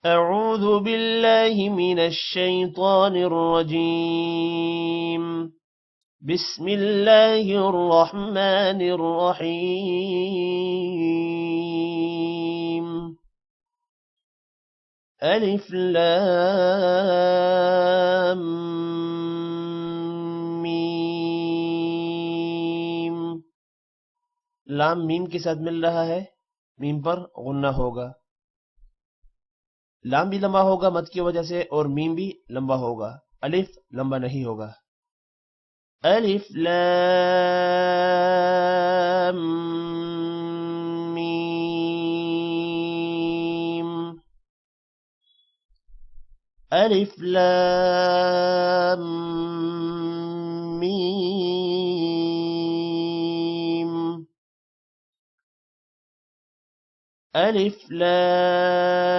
أعوذ بالله من الشيطان الرجيم. بسم الله الرحمن الرحيم. ألف لام میم. لام میم کے ساتھ مل رہا ہے، میم پر غنہ ہوگا. لام بھی لمبا ہوگا مد کی وجہ سے، اور میم بھی لمبا ہوگا، الف لمبا نہیں ہوگا. الف لام میم. الف لام میم. الف لام